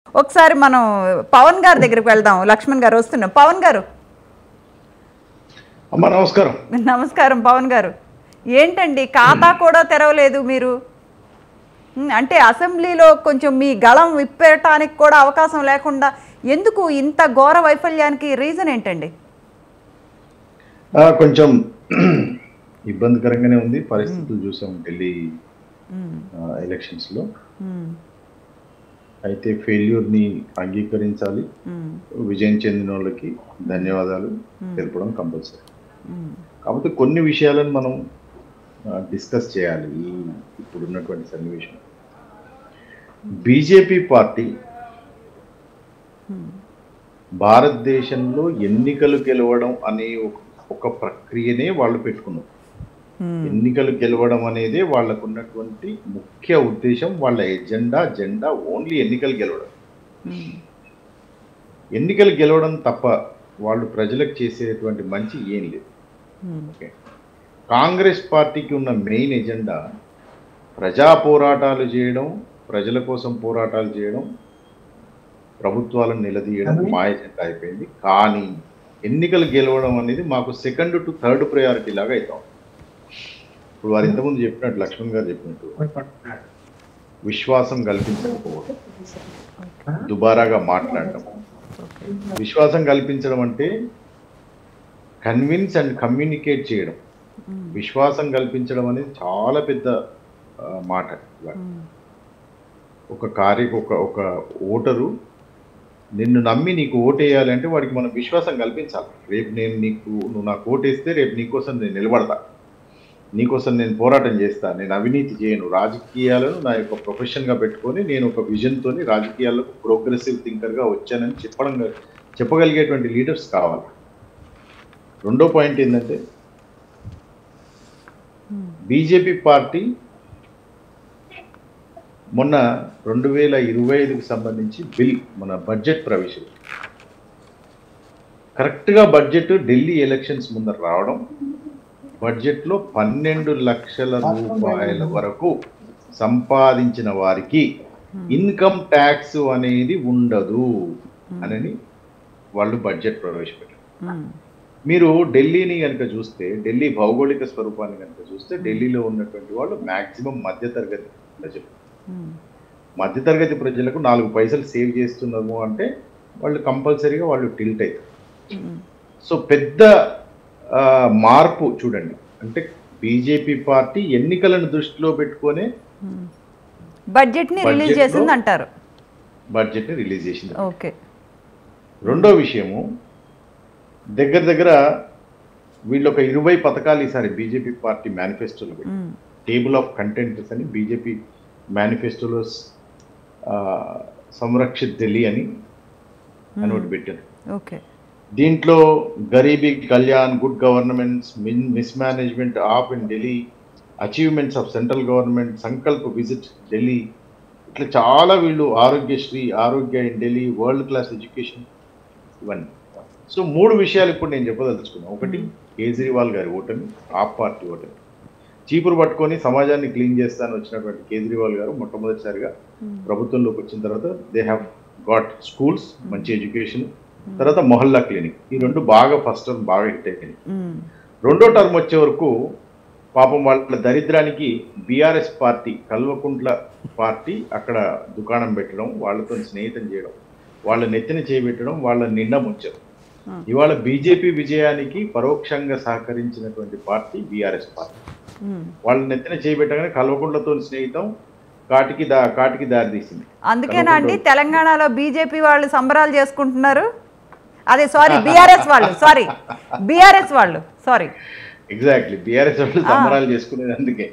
ఒకసారి మనం పవన్ గారి దగ్గరికి వెళ్దాం. లక్ష్మణ్ గారు వస్తున్నాం. పవన్ గారు అమ్మ నమస్కారం. నమస్కారం పవన్ గారు. ఏంటండి ఖాతా కూడా తెరవలేదు మీరు? అంటే అసెంబ్లీలో కొంచెం మీ గళం విప్పటానికి కూడా అవకాశం లేకుండా ఎందుకు ఇంత ఘోర వైఫల్యానికి రీజన్ ఏంటండి? కొంచెం ఇబ్బందికరంగానే ఉంది. పరిస్థితులు చూసాం ఢిల్లీ ఎలక్షన్స్లో. అయితే ఫెయిల్యూర్ని అంగీకరించాలి. విజయం చెందిన వాళ్ళకి ధన్యవాదాలు తెలపడం కంపల్సరీ. కాకపోతే కొన్ని విషయాలను మనం డిస్కస్ చేయాలి. ఇప్పుడున్నటువంటి సన్నివేశం, బీజేపీ పార్టీ భారతదేశంలో ఎన్నికలు గెలవడం అనే ఒక ప్రక్రియనే వాళ్ళు పెట్టుకున్నారు. ఎన్నికలు గెలవడం అనేది వాళ్ళకు ఉన్నటువంటి ముఖ్య ఉద్దేశం. వాళ్ళ జెండా ఓన్లీ ఎన్నికలు గెలవడం. ఎన్నికలు గెలవడం తప్ప వాళ్ళు ప్రజలకు చేసేటువంటి మంచి ఏం లేదు. ఓకే, కాంగ్రెస్ పార్టీకి ఉన్న మెయిన్ ఎజెండా ప్రజా పోరాటాలు చేయడం, ప్రజల కోసం పోరాటాలు చేయడం, ప్రభుత్వాలను నిలదీయడం మా ఎజెండా అయిపోయింది. కానీ ఎన్నికలు గెలవడం అనేది మాకు సెకండ్ టు థర్డ్ ప్రయారిటీ లాగా అవుతాం. ఇప్పుడు వారు ఇంతకుముందు చెప్పినట్టు, లక్ష్మణ్ గారు చెప్పినట్టు, విశ్వాసం కల్పించకపోవడం, దుబారాగా మాట్లాడటం. విశ్వాసం కల్పించడం అంటే కన్విన్స్ అండ్ కమ్యూనికేట్ చేయడం. విశ్వాసం కల్పించడం అనేది చాలా పెద్ద మాట. ఒక ఓటరు నిన్ను నమ్మి నీకు ఓటేయాలంటే వాడికి మనం విశ్వాసం కల్పించాలి. రేపు నువ్వు నాకు ఓటేస్తే రేపు నీకోసం నేను నిలబడతా, నీకోసం నేను పోరాటం చేస్తా, నేను అవినీతి చేయను, రాజకీయాలను నా యొక్క ప్రొఫెషన్గా పెట్టుకొని నేను ఒక విజన్తో రాజకీయాలకు ప్రోగ్రెసివ్ థింకర్గా వచ్చానని చెప్పగలిగేటువంటి లీడర్స్ కావాలి. రెండో పాయింట్ ఏంటంటే, బీజేపీ పార్టీ మొన్న 2025కి సంబంధించి బిల్, మన బడ్జెట్ ప్రవేశం, కరెక్ట్గా బడ్జెట్ ఢిల్లీ ఎలక్షన్స్ ముందర రావడం, బడ్జెట్లో 12 లక్షల రూపాయల వరకు సంపాదించిన వారికి ఇన్కమ్ ట్యాక్స్ అనేది ఉండదు అని వాళ్ళు బడ్జెట్ ప్రవేశపెట్టారు. మీరు ఢిల్లీని కనుక చూస్తే, ఢిల్లీ భౌగోళిక స్వరూపాన్ని కనుక చూస్తే, ఢిల్లీలో ఉన్నటువంటి వాళ్ళు మ్యాక్సిమం మధ్యతరగతి ప్రజలు. మధ్యతరగతి ప్రజలకు 4 పైసలు సేవ్ చేస్తున్నాము అంటే వాళ్ళు కంపల్సరీగా వాళ్ళు టిల్ట్ అవుతారు. సో పెద్ద మార్పు చూడండి. అంటే బీజేపీ పార్టీ ఎన్నికలను దృష్టిలో పెట్టుకొని బడ్జెట్ని రిలీజ్ చేసింది అంటారు. బడ్జెట్ని రిలీజ్ చేసింది. ఓకే. రెండో విషయము, దగ్గర వీళ్ళు ఒక 20 పథకాలు ఈసారి బీజేపీ పార్టీ మేనిఫెస్టోలో పెట్టారు. టేబుల్ ఆఫ్ కంటెంట్స్ అని బీజేపీ మేనిఫెస్టోలో సంరక్షిత్ ఢిల్లీ అని ఒకటి పెట్టారు. ఓకే. దీంట్లో garibi Kalyan, good governments, mismanagement of in Delhi, achievements of central government, Sankalp visit Delhi, ఇట్లా చాలా వీళ్ళు ఆరోగ్యశ్రీ, ఆరోగ్య in Delhi, world class education, ఇవన్నీ. సో 3 విషయాలు ఇప్పుడు నేను చెప్పదలుచుకున్నాను. ఒకటి, కేజ్రీవాల్ గారి ఓటమి, ఆప్ పార్టీ ఓటమి. చీపురు పట్టుకొని సమాజాన్ని క్లీన్ చేస్తానని వచ్చినటువంటి కేజ్రీవాల్ గారు మొట్టమొదటిసారిగా ప్రభుత్వంలోకి వచ్చిన తర్వాత దే హ్యావ్ గాట్ స్కూల్స్, మంచి ఎడ్యుకేషన్, తర్వాత మొహల్లా క్లినిక్, ఈ 2 బాగా ఫస్ట్ టర్మ్ బాగా హిట్ అయిపోయింది. రెండో టర్మ్ వచ్చే వరకు పాపం వాళ్ళ దరిద్రానికి బీఆర్ఎస్ పార్టీ, కల్వకుంట్ల పార్టీ అక్కడ దుకాణం పెట్టడం, వాళ్ళతో స్నేహితం చేయడం, వాళ్ళ నెత్తిన చేయబెట్టడం, వాళ్ళ నిండా ముంచడం. ఇవాళ బీజేపీ విజయానికి పరోక్షంగా సహకరించినటువంటి పార్టీ బీఆర్ఎస్ పార్టీ. వాళ్ళ నెత్తిన చేయబెట్టగానే కల్వకుంట్లతో స్నేహితం కాటికి దారి తీసింది. అందుకేనా అండి తెలంగాణలో బీజేపీ వాళ్ళు సంబరాలు చేసుకుంటున్నారు? అదే సారీ బీఆర్ఎస్ వాళ్ళు సారీ ఎగ్జాక్ట్లీ బీఆర్ఎస్ వాళ్ళు సంబరాలు చేసుకునేది అందుకే.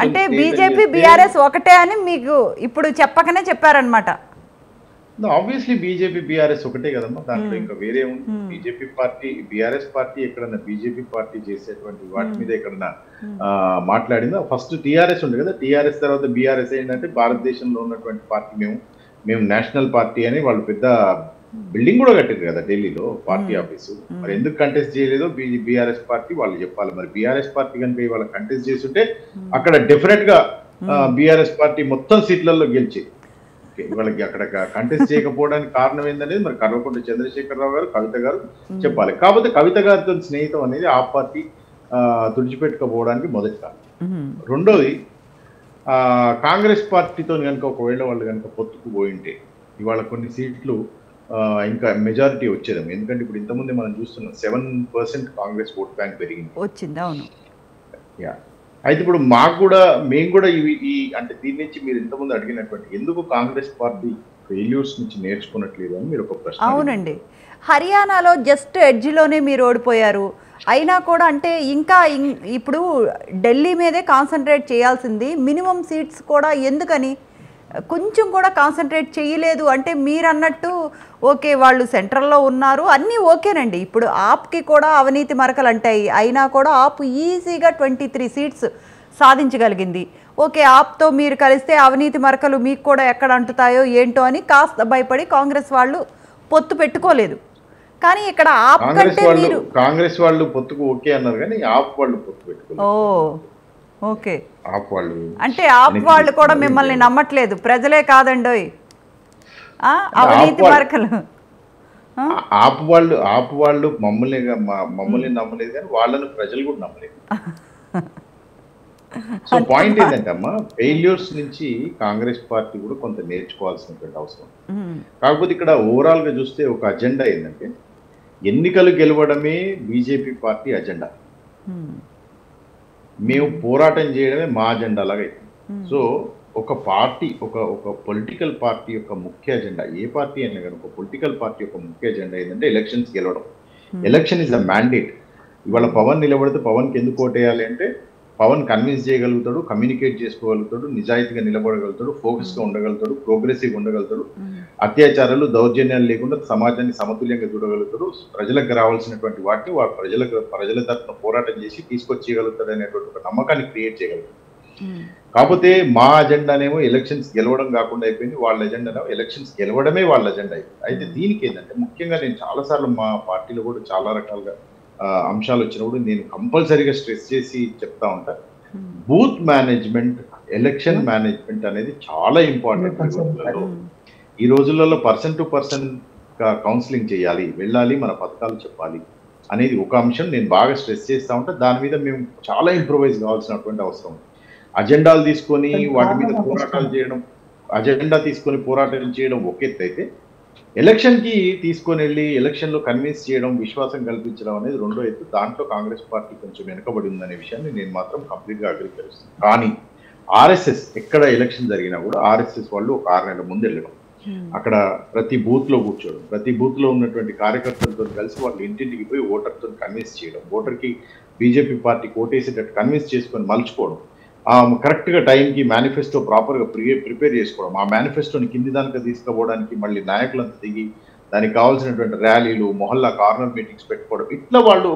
అంటే బీజేపీ బీఆర్ఎస్ ఒకటే అని మీకు ఇప్పుడు చెప్పకనే చెప్పారనమాట. ఆబ్వియస్లీ బీజేపీ బీఆర్ఎస్ ఒకటే కదమ్మా, దాంట్లో ఇంకా వేరే ఉంది. బీజేపీ పార్టీ, బీఆర్ఎస్ పార్టీ ఎక్కడన్నా బీజేపీ పార్టీ చేసేటువంటి వాటి మీద ఎక్కడన్నా మాట్లాడిందా? ఫస్ట్ టీఆర్ఎస్ ఉంది కదా, టీఆర్ఎస్ తర్వాత బీఆర్ఎస్ ఏంటంటే భారతదేశంలో ఉన్నటువంటి పార్టీ, మేము నేషనల్ పార్టీ అని వాళ్ళు పెద్ద బిల్డింగ్ కూడా కట్టారు కదా ఢిల్లీలో, పార్టీ ఆఫీసు. మరి ఎందుకు కంటెస్ట్ చేయలేదో బీఆర్ఎస్ పార్టీ వాళ్ళు చెప్పాలి. మరి బీఆర్ఎస్ పార్టీ కనుక ఇవాళ కంటెస్ట్ చేస్తుంటే అక్కడ డెఫినెట్ గా బీఆర్ఎస్ పార్టీ మొత్తం సీట్లలో గెలిచేది. వాళ్ళకి అక్కడ కంటెస్ట్ చేయకపోవడానికి కారణం ఏందనేది మరి కల్వకుంట్ల చంద్రశేఖరరావు గారు, కవిత గారు చెప్పాలి. కాకపోతే కవిత గారితో స్నేహితం అనేది ఆ పార్టీ తుడిచిపెట్టుకోపోవడానికి మొదటి కారణం. రెండోది, కాంగ్రెస్ పార్టీతో కనుక ఒకవేళ వాళ్ళు కనుక పొత్తుకు పోయింటే ఇవాళ కొన్ని సీట్లు ఇంకా మెజారిటీ వచ్చేదేమో. ఎందుకంటే ఇప్పుడు ఇంతకుముందే మనం చూస్తున్నాం 7% కాంగ్రెస్ ఓట్ బ్యాంక్ పెరిగింది వచ్చింది. అవును. యా, అయితే ఇప్పుడు మేము కూడా ఈ అంటే దీని నుంచి మీరు ఇంతకుముందు అడిగినటువంటి ఎందుకు కాంగ్రెస్ పార్టీ ఫెయిల్యూర్స్ నుంచి నేర్చుకున్నట్లేదు అని మీరు ఒక ప్రశ్న. అవునండి, హర్యానాలో జస్ట్ ఎడ్జ్లోనే మీరు ఓడిపోయారు. అయినా కూడా అంటే ఇంకా ఇప్పుడు ఢిల్లీ మీదే కాన్సన్ట్రేట్ చేయాల్సింది, మినిమం సీట్స్ కూడా ఎందుకని కొంచెం కూడా కాన్సన్ట్రేట్ చేయలేదు అంటే మీరు అన్నట్టు ఓకే వాళ్ళు సెంట్రల్లో ఉన్నారు అన్నీ ఓకేనండి. ఇప్పుడు ఆప్కి కూడా అవినీతి మరకలు అంటాయి, అయినా కూడా ఆప్ ఈజీగా 23 సీట్స్ సాధించగలిగింది. ఓకే, ఆప్తో మీరు కలిస్తే అవినీతి మరకలు మీకు కూడా ఎక్కడ అంటుతాయో ఏంటో అని కాస్త భయపడి కాంగ్రెస్ వాళ్ళు పొత్తు పెట్టుకోలేదు. కానీ ఇక్కడ ఆప్ కంటే మీరు కాంగ్రెస్ వాళ్ళు పొత్తుకు ఓకే అన్నారు కానీ ఆప్ వాళ్ళు పొత్తు పెట్టుకోలేదు. ఓకే, ఆప్ వాళ్ళు అంటే ఆప్ వాళ్ళు కూడా మిమ్మల్ని నమ్మట్లేదు, ప్రజలే కాదండోయ్ అవినీతి మరకలు. ఆప్ వాళ్ళు మమ్మల్ని నమ్మలేదు కానీ వాళ్ళను ప్రజలు కూడా నమ్మలేదు. సో పాయింట్ ఏంటంటే అమ్మా, ఫెయిల్యూర్స్ నుంచి కాంగ్రెస్ పార్టీ కూడా కొంత నేర్చుకోవాల్సినటువంటి అవసరం. కాకపోతే ఇక్కడ ఓవరాల్ గా చూస్తే ఒక అజెండా ఏంటంటే ఎన్నికలు గెలవడమే బీజేపీ పార్టీ అజెండా, మేము పోరాటం చేయడమే మా అజెండా లాగా అవుతుంది. సో ఒక పార్టీ ఒక పొలిటికల్ పార్టీ యొక్క ముఖ్య అజెండా, ఏ పార్టీ అయినా కానీ ఒక పొలిటికల్ పార్టీ యొక్క ముఖ్య అజెండా ఏంటంటే ఎలక్షన్స్ గెలవడం. Election is a mandate. ఇవాళ పవన్ నిలబడితే పవన్కి ఎందుకు ఓటేయాలి అంటే పవన్ కన్విన్స్ చేయగలుగుతాడు, కమ్యూనికేట్ చేసుకోగలుగుతాడు, నిజాయితీగా నిలబడగలుగుతాడు, ఫోకస్గా ఉండగలుగుతాడు, ప్రోగ్రెసివ్గా ఉండగలుగుతాడు, అత్యాచారాలు దౌర్జన్యాలు లేకుండా సమాజాన్ని సమతుల్యంగా చూడగలుగుతాడు, ప్రజలకు రావాల్సినటువంటి వాటిని ప్రజల తరఫున పోరాటం చేసి తీసుకొచ్చేయగలుగుతాడు అనేటువంటి ఒక నమ్మకాన్ని క్రియేట్ చేయగలుగుతాడు. కాకపోతే మా అజెండానేమో ఎలక్షన్స్ గెలవడం కాకుండా అయిపోయింది, వాళ్ళ అజెండానేమో ఎలక్షన్స్ గెలవడమే వాళ్ళ అజెండా అయిపోయింది. అయితే దీనికి ఏంటంటే ముఖ్యంగా నేను చాలాసార్లు మా పార్టీలో కూడా చాలా రకాలుగా అంశాలు వచ్చినప్పుడు నేను కంపల్సరీగా స్ట్రెస్ చేసి చెప్తా ఉంటాను, బూత్ మేనేజ్మెంట్, ఎలక్షన్ మేనేజ్మెంట్ అనేది చాలా ఇంపార్టెంట్. ఈ రోజులలో పర్సన్ టు పర్సన్ కౌన్సిలింగ్ చేయాలి, వెళ్ళాలి, మన పథకాలు చెప్పాలి అనేది ఒక అంశం నేను బాగా స్ట్రెస్ చేస్తూ ఉంటా. దాని మీద మేము చాలా ఇంప్రూవైజ్ కావాల్సినటువంటి అవసరం. అజెండాలు తీసుకొని వాటి మీద పోరాటాలు చేయడం, అజెండా తీసుకొని పోరాటం చేయడం ఒక ఎత్తు అయితే, ఎలక్షన్కి తీసుకొని వెళ్ళి ఎలక్షన్లో కన్విన్స్ చేయడం, విశ్వాసం కల్పించడం అనేది రెండో ఎత్తు. దాంట్లో కాంగ్రెస్ పార్టీ కొంచెం వెనుకబడి ఉందనే విషయాన్ని నేను మాత్రం కంప్లీట్గా అగ్రీకరిస్తాను. కానీ ఆర్ఎస్ఎస్ ఎక్కడ ఎలక్షన్ జరిగినా కూడా ఆర్ఎస్ఎస్ వాళ్ళు ఒక 6 నెలల ముందు వెళ్ళడం, అక్కడ ప్రతి బూత్లో కూర్చోవడం, ప్రతి బూత్లో ఉన్నటువంటి కార్యకర్తలతో కలిసి వాళ్ళు ఇంటింటికి పోయి ఓటర్తో కన్విన్స్ చేయడం, ఓటర్కి బీజేపీ పార్టీకి ఓటేసేటట్టు కన్విన్స్ చేసుకొని మలుచుకోవడం, కరెక్ట్గా టైంకి మేనిఫెస్టో ప్రాపర్గా ప్రిపేర్ చేసుకోవడం, ఆ మేనిఫెస్టోని కింది దానికి తీసుకుపోవడానికి మళ్ళీ నాయకులంతా దిగి దానికి కావాల్సినటువంటి ర్యాలీలు, మొహల్లా కార్నర్ మీటింగ్స్ పెట్టుకోవడం, ఇట్లా వాళ్ళు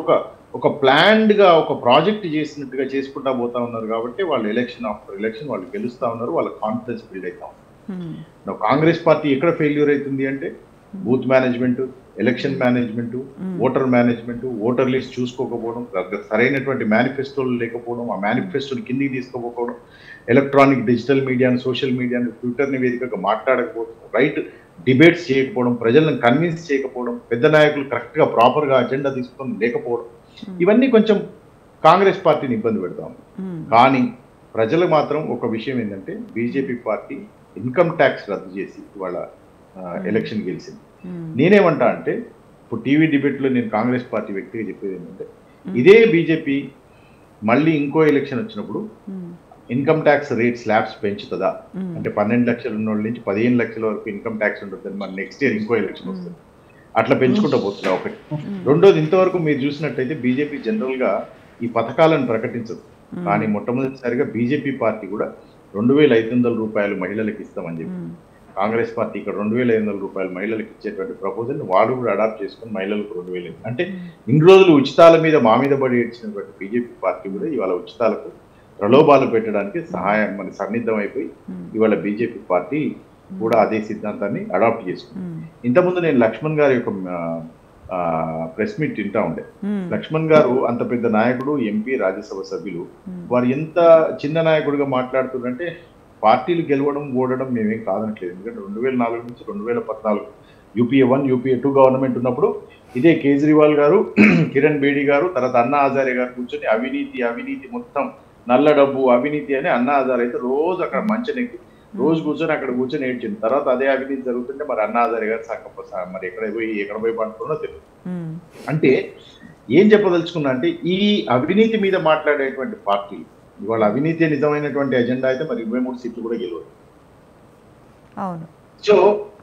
ఒక ప్లాన్డ్గా ఒక ప్రాజెక్ట్ చేసినట్టుగా చేసుకుంటా పోతా ఉన్నారు. కాబట్టి వాళ్ళు ఎలక్షన్ ఆఫ్టర్ ఎలక్షన్ వాళ్ళు గెలుస్తూ ఉన్నారు, వాళ్ళ కాన్ఫిడెన్స్ బిల్డ్ అవుతా ఉన్నారు. కాంగ్రెస్ పార్టీ ఎక్కడ ఫెయిల్యూర్ అవుతుంది అంటే booth management, election management, voter management, voter list చూసుకోకపోవడం, సరైనటువంటి మేనిఫెస్టోలు లేకపోవడం, ఆ మేనిఫెస్టోని కిందికి తీసుకోకపోవడం, ఎలక్ట్రానిక్ డిజిటల్ మీడియాను, సోషల్ మీడియాను, ట్విట్టర్ని వేదికగా మాట్లాడకపోవడం, రైట్ డిబేట్స్ చేయకపోవడం, ప్రజలను కన్విన్స్ చేయకపోవడం, పెద్ద నాయకులు కరెక్ట్గా ప్రాపర్గా అజెండా తీసుకొని లేకపోవడం, ఇవన్నీ కొంచెం కాంగ్రెస్ పార్టీని ఇబ్బంది పెడతాం. కానీ ప్రజలు మాత్రం ఒక విషయం ఏంటంటే బీజేపీ పార్టీ ఇన్కమ్ ట్యాక్స్ రద్దు చేసి వాళ్ళ ఎలక్షన్ గెలిచింది. నేనేమంటా అంటే ఇప్పుడు టీవీ డిబేట్లో నేను కాంగ్రెస్ పార్టీ వ్యక్తిగా చెప్పేది ఏంటంటే, ఇదే బీజేపీ మళ్ళీ ఇంకో ఎలక్షన్ వచ్చినప్పుడు ఇన్కమ్ ట్యాక్స్ రేట్ స్లాబ్స్ పెంచుతుందా అంటే 12 లక్షలు ఉన్న వాళ్ళ నుంచి 15 లక్షల వరకు ఇన్కమ్ ట్యాక్స్ ఉంటుంది, మన నెక్స్ట్ ఇయర్ ఇంకో ఎలక్షన్ వస్తుంది, అట్లా పెంచుకుంటూ పోతుందా ఒకటి. రెండోది, ఇంతవరకు మీరు చూసినట్టయితే బీజేపీ జనరల్గా ఈ పథకాలను ప్రకటించదు, కానీ మొట్టమొదటిసారిగా బీజేపీ పార్టీ కూడా 2,500 రూపాయలు మహిళలకు ఇస్తామని చెప్పి కాంగ్రెస్ పార్టీ ఇక్కడ 2,500 రూపాయలు మహిళలకు ఇచ్చేటువంటి ప్రపోజల్ వాళ్ళు కూడా అడాప్ట్ చేసుకుని మహిళలకు 2,000 అంటే ఇన్ని రోజులు ఉచితాల మీద మా మీద పడి ఏడ్చినటువంటి బీజేపీ పార్టీ కూడా ఇవాళ ఉచితాలకు ప్రలోభాలు పెట్టడానికి మన సన్నిద్ధం అయిపోయి ఇవాళ బీజేపీ పార్టీ కూడా అదే సిద్ధాంతాన్ని అడాప్ట్ చేసుకుంది. ఇంతకుముందు నేను లక్ష్మణ్ గారి యొక్క ప్రెస్ మీట్ వింటా ఉండే. లక్ష్మణ్ గారు అంత పెద్ద నాయకుడు, ఎంపీ, రాజ్యసభ సభ్యులు, వారు ఎంత చిన్న నాయకుడిగా మాట్లాడుతున్నారంటే పార్టీలు గెలవడం ఓడడం మేమేం కాదనట్లేదు. ఎందుకంటే 2004 నుంచి 2014 యూపీఏ 1 యూపీఏ 2 గవర్నమెంట్ ఉన్నప్పుడు ఇదే కేజ్రీవాల్ గారు కిరణ్ బేడి గారు తర్వాత అన్నా హజారే గారు కూర్చొని అవినీతి మొత్తం నల్ల డబ్బు అవినీతి అని అన్నా హజారే అయితే రోజు అక్కడ మంచనెక్కి రోజు కూర్చొని అక్కడ కూర్చొని ఏడ్చింది. తర్వాత అదే అవినీతి జరుగుతుంటే మరి అన్నా హజారే గారు మరి ఎక్కడ పోయి పడుతుందో తెలియదు. అంటే ఏం చెప్పదలుచుకున్నా అంటే ఈ అవినీతి మీద మాట్లాడేటువంటి పార్టీలు ఇవాళ అవినీతి నిజమైనటువంటి ఎజెండా అయితే మరి 23 సీట్లు కూడా గెలవదు. అవును. సో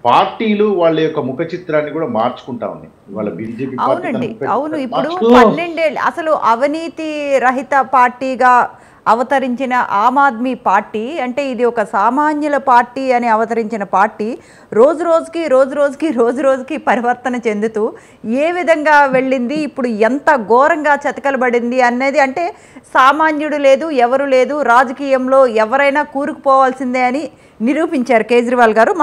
పార్టీలు వాళ్ళ యొక్క ముఖ చిత్రాన్ని కూడా మార్చుకుంటా ఉన్నాయి. ఇవాళ బీజేపీ అవునండి, అవును. ఇప్పుడు 12 ఏళ్ళు అసలు అవినీతి రహిత పార్టీగా అవతరించిన ఆమ్ ఆద్మీ పార్టీ అంటే ఇది ఒక సామాన్యుల పార్టీ అని అవతరించిన పార్టీ రోజు రోజుకి పరివర్తన చెందుతూ ఏ విధంగా వెళ్ళింది, ఇప్పుడు ఎంత ఘోరంగా చతికిలబడింది అనేది అంటే సామాన్యుడు లేదు, ఎవరు లేదు, రాజకీయంలో ఎవరైనా కూరుకుపోవాల్సిందే అని నిరూపించారు కేజ్రీవాల్ గారు.